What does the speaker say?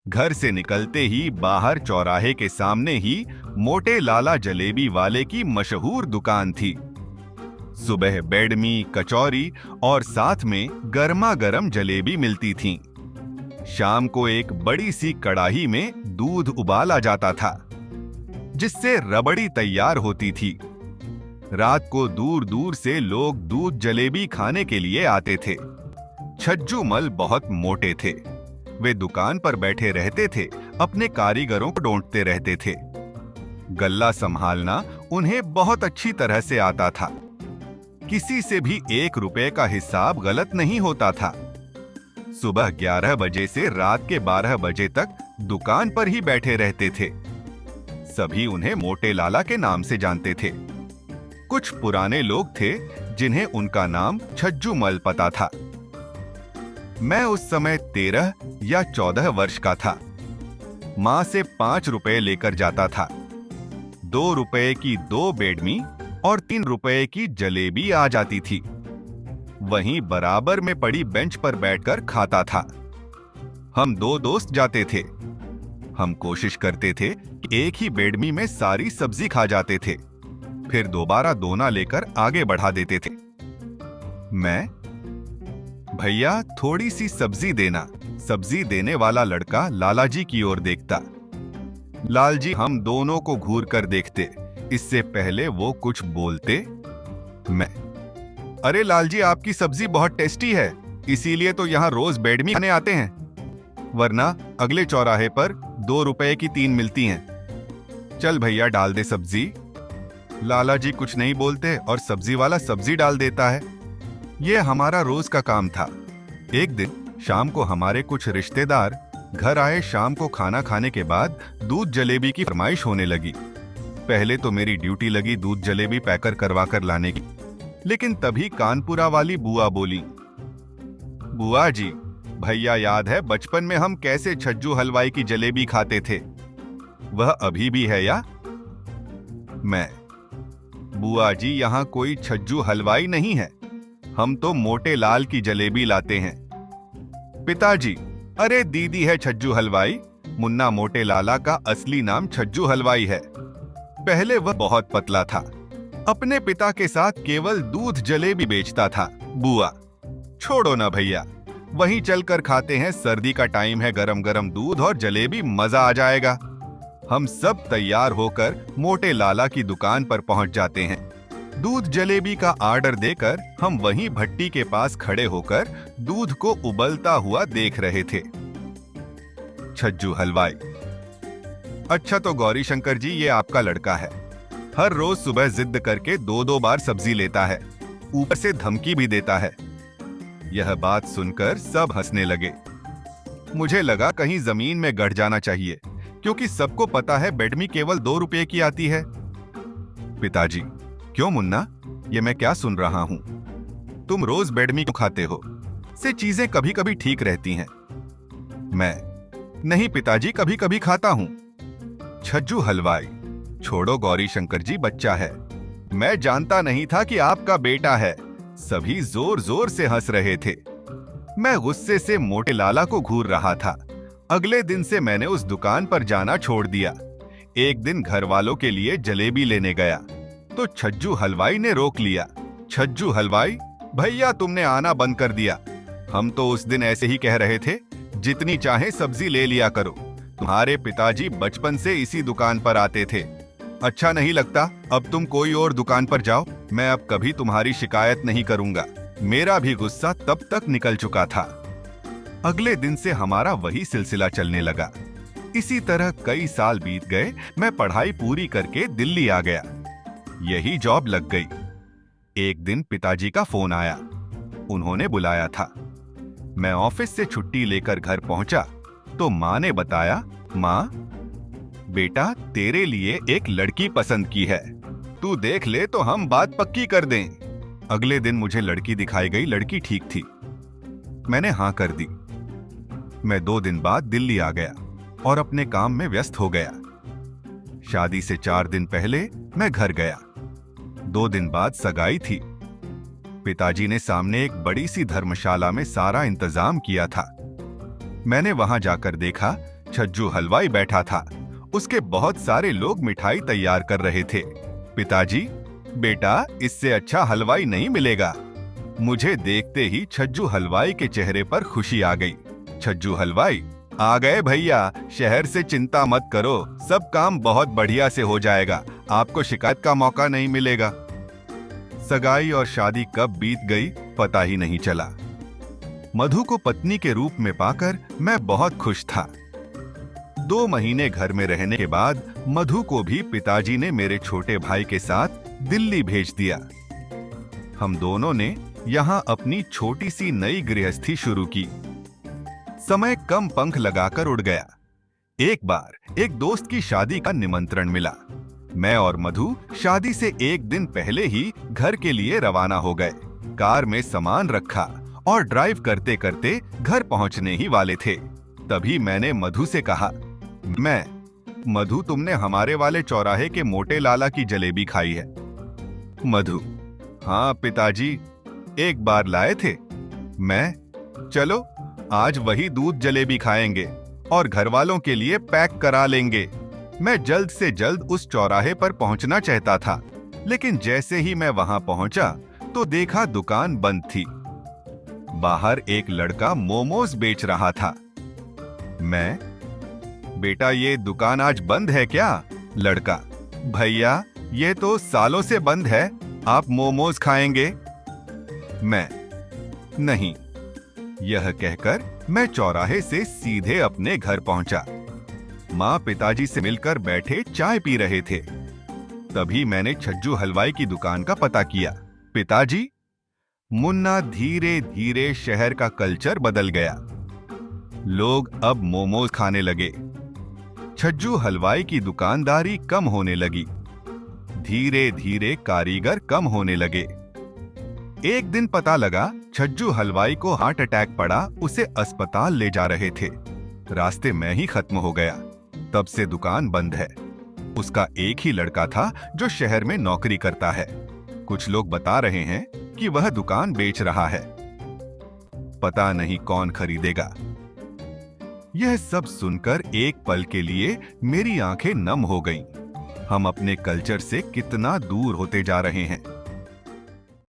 घर से निकलते ही बाहर चौराहे के सामने ही मोटे लाला जलेबी वाले की मशहूर दुकान थी। सुबह बेडमी, कचौरी और साथ में गर्मा गर्म जलेबी मिलती थीं। शाम को एक बड़ी सी कड़ाही में दूध उबाला जाता था, जिससे रबड़ी तैयार होती थी। रात को दूर दूर से लोग दूध जलेबी खाने के लिए आते थे। छज्जू मल बहुत मोटे थे। वे दुकान पर बैठे रहते थे, अपने कारीगरों को डांटते रहते थे। गल्ला संभालना उन्हें बहुत अच्छी तरह से आता था। किसी से भी 1 रुपए का हिसाब गलत नहीं होता था। सुबह 11 बजे से रात के 12 बजे तक दुकान पर ही बैठे रहते थे। सभी उन्हें मोटे लाला के नाम से जानते थे। कुछ पुराने लोग थे जिन्हें उनका नाम छज्जू मल पता था। मैं उस समय 13 या 14 वर्ष का था। माँ से 5 रुपए लेकर जाता था। 2 रुपए की 2 बेडमी और 3 रुपए की जलेबी आ जाती थी। वहीं बराबर में पड़ी बेंच पर बैठकर खाता था। हम 2 दोस्त जाते थे। हम कोशिश करते थे कि एक ही बेडमी में सारी सब्जी खा जाते थे, फिर दोबारा दोना लेकर आगे बढ़ा देते थे। मैं, भैया थोड़ी सी सब्जी देना। सब्जी देने वाला लड़का लालाजी की ओर देखता। लालजी हम दोनों को घूर कर देखते, इससे पहले वो कुछ बोलते। मैं, अरे लालजी आपकी सब्जी बहुत टेस्टी है, इसीलिए तो यहाँ रोज बेडमी खाने आते हैं, वरना अगले चौराहे पर 2 रुपए की 3 मिलती हैं। चल भैया डाल दे सब्जी। लालाजी कुछ नहीं बोलते और सब्जी वाला सब्जी डाल देता है। यह हमारा रोज का काम था। एक दिन शाम को हमारे कुछ रिश्तेदार घर आए। शाम को खाना खाने के बाद दूध जलेबी की फरमाइश होने लगी। पहले तो मेरी ड्यूटी लगी दूध जलेबी पैकर करवा कर लाने की, लेकिन तभी कानपुरा वाली बुआ बोली, बुआ जी, भैया याद है बचपन में हम कैसे छज्जू हलवाई की जलेबी खाते थे? वह अभी भी है या? मैं, बुआ जी यहाँ कोई छज्जू हलवाई नहीं है, हम तो मोटे लाल की जलेबी लाते हैं। पिताजी, अरे दीदी है छज्जू हलवाई, मुन्ना मोटे लाला का असली नाम छज्जू हलवाई है। पहले वह बहुत पतला था, अपने पिता के साथ केवल दूध जलेबी बेचता था। बुआ, छोड़ो ना भैया, वहीं चलकर खाते हैं, सर्दी का टाइम है, गरम गरम दूध और जलेबी, मजा आ जाएगा। हम सब तैयार होकर मोटे लाला की दुकान पर पहुंच जाते हैं। दूध जलेबी का ऑर्डर देकर हम वहीं भट्टी के पास खड़े होकर दूध को उबलता हुआ देख रहे थे। छज्जू हलवाई, अच्छा तो गौरी शंकर जी ये आपका लड़का है, हर रोज सुबह जिद करके 2-2 बार सब्जी लेता है, ऊपर से धमकी भी देता है। यह बात सुनकर सब हंसने लगे। मुझे लगा कहीं जमीन में गड़ जाना चाहिए, क्योंकि सबको पता है बेडमी केवल 2 रुपए की आती है। पिताजी, क्यों मुन्ना, ये मैं क्या सुन रहा हूं? तुम रोज बेडमी क्यों खाते हो? से चीजें कभी कभी ठीक रहती हैं। मैं, नहीं पिताजी, कभी कभी खाता हूं। छज्जू हलवाई, छोड़ो गौरी शंकर जी, बच्चा है, मैं जानता नहीं था कि आपका बेटा है। सभी जोर जोर से हंस रहे थे। मैं गुस्से से मोटे लाला को घूर रहा था। अगले दिन से मैंने उस दुकान पर जाना छोड़ दिया। एक दिन घर वालों के लिए जलेबी लेने गया तो छज्जू हलवाई ने रोक लिया। छज्जू हलवाई, भैया तुमने आना बंद कर दिया। हम तो उस दिन ऐसे ही कह रहे थे, जितनी चाहे सब्जी ले लिया करो। तुम्हारे पिताजी बचपन से इसी दुकान पर आते थे। अच्छा नहीं लगता? अब तुम कोई और दुकान पर जाओ, मैं अब कभी तुम्हारी शिकायत नहीं करूंगा। मेरा भी गुस्सा तब तक निकल चुका था। अगले दिन से हमारा वही सिलसिला चलने लगा। इसी तरह कई साल बीत गए। मैं पढ़ाई पूरी करके दिल्ली आ गया। यही जॉब लग गई। एक दिन पिताजी का फोन आया, उन्होंने बुलाया था। मैं ऑफिस से छुट्टी लेकर घर पहुंचा तो माँ ने बताया, माँ बेटा तेरे लिए एक लड़की पसंद की है, तू देख ले तो हम बात पक्की कर दें। अगले दिन मुझे लड़की दिखाई गई। लड़की ठीक थी। मैंने हाँ कर दी। मैं 2 दिन बाद दिल्ली आ गया और अपने काम में व्यस्त हो गया। शादी से 4 दिन पहले मैं घर गया। 2 दिन बाद सगाई थी। पिताजी ने सामने एक बड़ी सी धर्मशाला में सारा इंतजाम किया था। मैंने वहां जाकर देखा छज्जू हलवाई बैठा था। उसके बहुत सारे लोग मिठाई तैयार कर रहे थे। पिताजी, बेटा, इससे अच्छा हलवाई नहीं मिलेगा। मुझे देखते ही छज्जू हलवाई के चेहरे पर खुशी आ गई। छज्जू हलवाई, आ गए भैया, शहर से चिंता मत करो, सब काम बहुत बढ़िया से हो जाएगा, आपको शिकायत का मौका नहीं मिलेगा। सगाई और शादी कब बीत गई पता ही नहीं चला। मधु को पत्नी के रूप में पाकर मैं बहुत खुश था। 2 महीने घर में रहने के बाद मधु को भी पिताजी ने मेरे छोटे भाई के साथ दिल्ली भेज दिया। हम दोनों ने यहाँ अपनी छोटी सी नई गृहस्थी शुरू की। समय कम पंख लगाकर उड़ गया। एक बार एक दोस्त की शादी का निमंत्रण मिला। मैं और मधु शादी से एक दिन पहले ही घर के लिए रवाना हो गए। कार में सामान रखा और ड्राइव करते करते घर पहुंचने ही वाले थे। तभी मैंने मधु से कहा, मधु, तुमने हमारे वाले चौराहे के मोटे लाला की जलेबी खाई है? मधु, हाँ पिताजी, एक बार लाए थे। चलो आज वही दूध जलेबी खाएंगे और घर वालों के लिए पैक करा लेंगे। मैं जल्द से जल्द उस चौराहे पर पहुंचना चाहता था, लेकिन जैसे ही मैं वहां पहुंचा तो देखा दुकान बंद थी। बाहर एक लड़का मोमोज बेच रहा था। बेटा, ये दुकान आज बंद है क्या? लड़का, भैया, ये तो सालों से बंद है, आप मोमोज खाएंगे? नहीं। यह कहकर मैं चौराहे से सीधे अपने घर पहुंचा। माँ पिताजी से मिलकर बैठे चाय पी रहे थे। तभी मैंने छज्जू हलवाई की दुकान का पता किया। पिताजी, मुन्ना, धीरे धीरे शहर का कल्चर बदल गया। लोग अब मोमोज खाने लगे। छज्जू हलवाई की दुकानदारी कम होने लगी। धीरे धीरे कारीगर कम होने लगे। एक दिन पता लगा छज्जू हलवाई को हार्ट अटैक पड़ा, उसे अस्पताल ले जा रहे थे। रास्ते में ही खत्म हो गया। तब से दुकान बंद है। उसका एक ही लड़का था जो शहर में नौकरी करता है। कुछ लोग बता रहे हैं कि वह दुकान बेच रहा है। पता नहीं कौन खरीदेगा। यह सब सुनकर एक पल के लिए मेरी आंखें नम हो गईं। हम अपने कल्चर से कितना दूर होते जा रहे हैं।